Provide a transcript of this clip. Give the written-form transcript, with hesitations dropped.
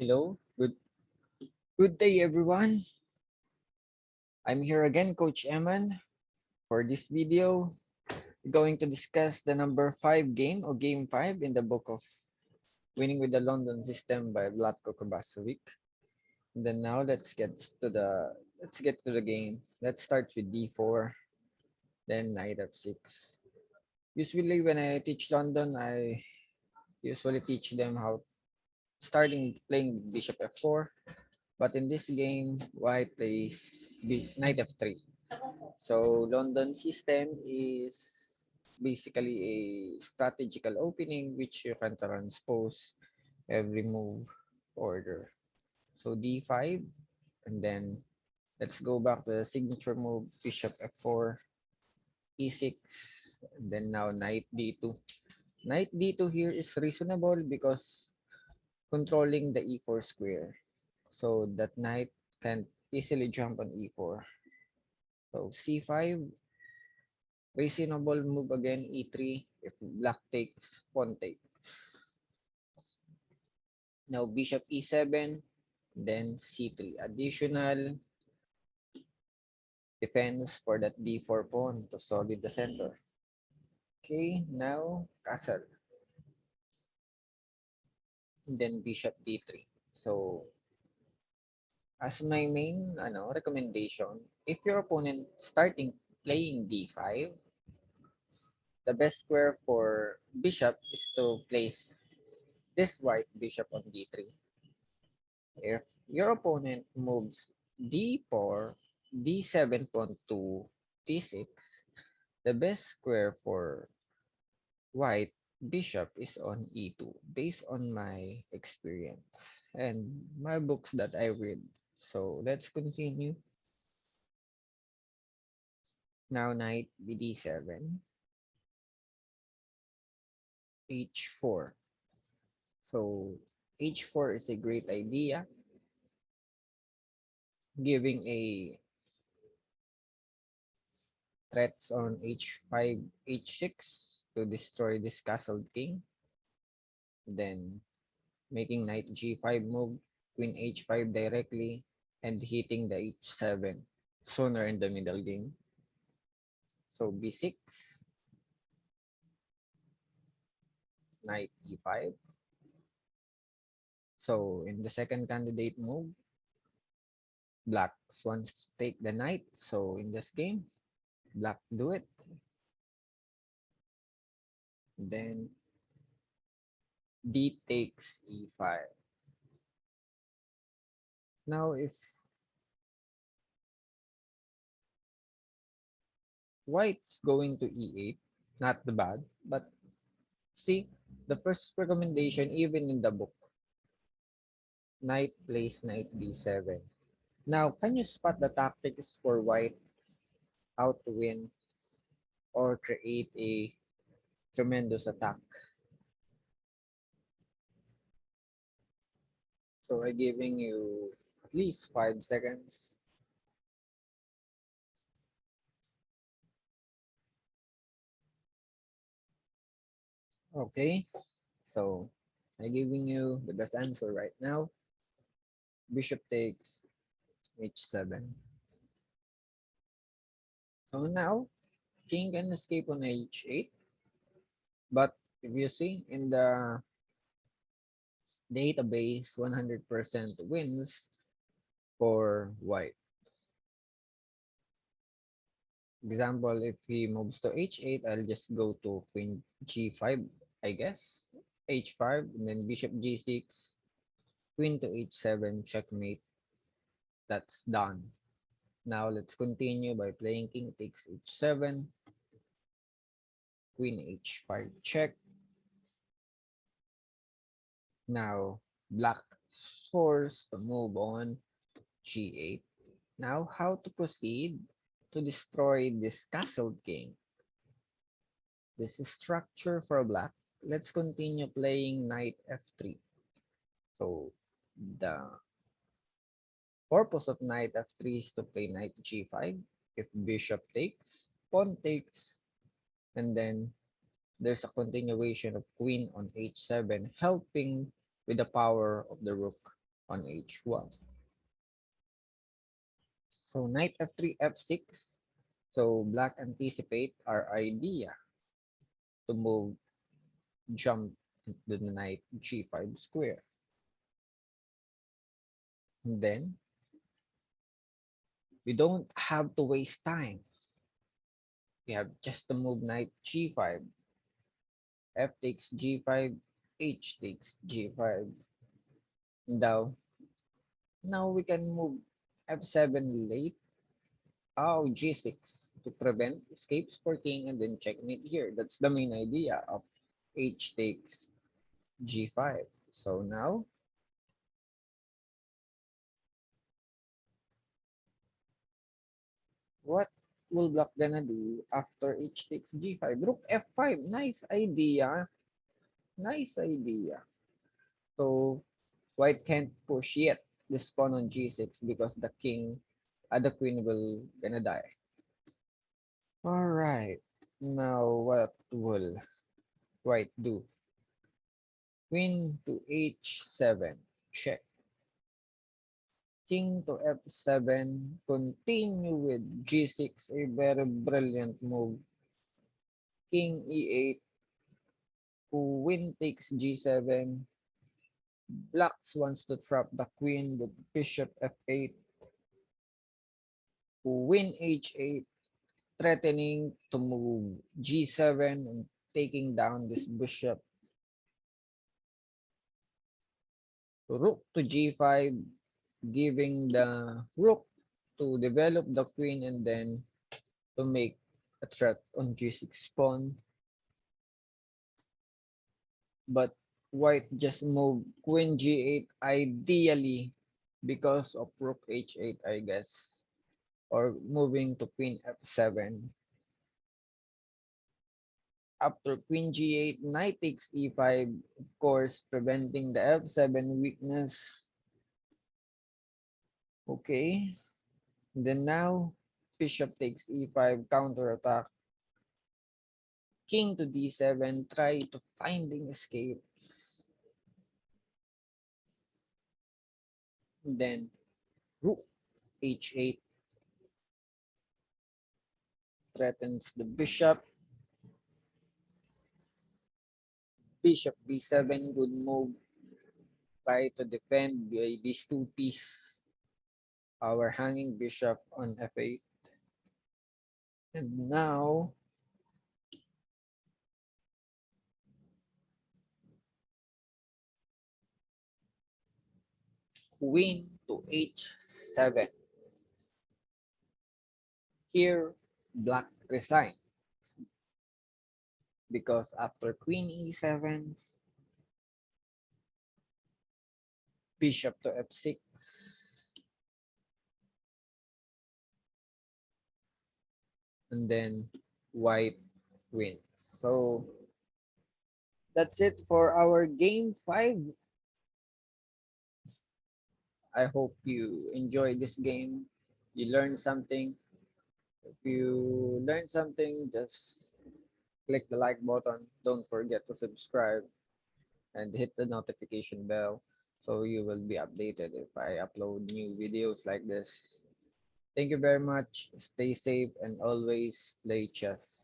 Hello, good day everyone. I'm here again, Coach Eman. For this video, we're going to discuss the number 5 game or game 5 in the book of Winning with the London System by Vlatko Kovacevic. And then now let's get to the game. Let's start with D4, then knight f6. Usually when I teach London, I usually teach them how starting playing bishop f4. But in this game, white plays knight f3. So London system is basically a strategical opening which you can transpose every move order. So d5, and then let's go back to the signature move, bishop f4, e6, and then now knight d2. Knight d2 here is reasonable because controlling the e4 square. So that knight can easily jump on e4. So c5, reasonable move again, e3, if black takes, pawn takes. Now bishop e7, then c3. Additional defense for that d4 pawn to solid the center. Okay, now castle. Then bishop d3. So as my main recommendation, if your opponent starting playing d5, the best square for bishop is to place this white bishop on d3. If your opponent moves d4, d7 pawn to d6, the best square for white bishop is on e2 based on my experience and my books that I read. So let's continue. Now knight bd7, h4. So h4 is a great idea, giving a threats on h5, h6 to destroy this castled king. Then making knight g5 move, queen h5 directly, and hitting the h7 sooner in the middle game. So b6, knight e5. So in the second candidate move, blacks wants to take the knight. So in this game, black do it. Then d takes e5. Now if white's going to e8, not the bad, but see, the first recommendation, even in the book, knight plays knight b7. Now, can you spot the tactics for white, how to win or create a tremendous attack? So I'm giving you at least 5 seconds. Okay, so I'm giving you the best answer right now. Bishop takes h7. So now, king can escape on h8. But if you see in the database, 100% wins for white. Example, if he moves to h8, I'll just go to queen g5, I guess. h5, and then bishop g6, queen to h7, checkmate. That's done. Now let's continue by playing king takes h7, queen h5 check. Now black forced to move on g8. Now how to proceed to destroy this castle king? This is structure for black. Let's continue playing knight f3. So the purpose of knight f3 is to play knight g5. If bishop takes, pawn takes, and then there's a continuation of queen on h7, helping with the power of the rook. on h1. So knight f3, f6. So black anticipate our idea to move, jump into the knight g5 square. And then we don't have to waste time. We have just to move knight g5, f takes g5, h takes g5. Now we can move f7 late. Oh, g6 to prevent escapes for king and then checkmate here. That's the main idea of h takes g5. So now, what will black gonna do after h takes g5? Rook f5. Nice idea. Nice idea. So white can't push yet this pawn on g6 because the queen will gonna die. All right. Now what will white do? Queen to h7. Check. King to f7. Continue with g6. A very brilliant move. King e8. Queen takes g7. Black wants to trap the queen with bishop f8. Queen h8. Threatening to move g7 and taking down this bishop. Rook to g5, giving the rook to develop the queen and then to make a threat on g6 pawn. But white just moved queen g8 ideally because of rook h8, I guess, or moving to queen f7. After queen g8, knight takes e5, of course, preventing the f7 weakness. Okay. And then now, bishop takes e5, counterattack. King to d7, try to finding escapes. And then rook h8 threatens the bishop. Bishop b7, good move. Try to defend by these two pieces. Our hanging bishop on f8. And now, queen to h7. Here, black resigns because after queen e7, bishop to f6, and then white wins. So that's it for our game 5. I hope you enjoyed this game. You learned something. If you learned something, just click the like button. Don't forget to subscribe and hit the notification bell so you will be updated if I upload new videos like this. Thank you very much. Stay safe and always play chess.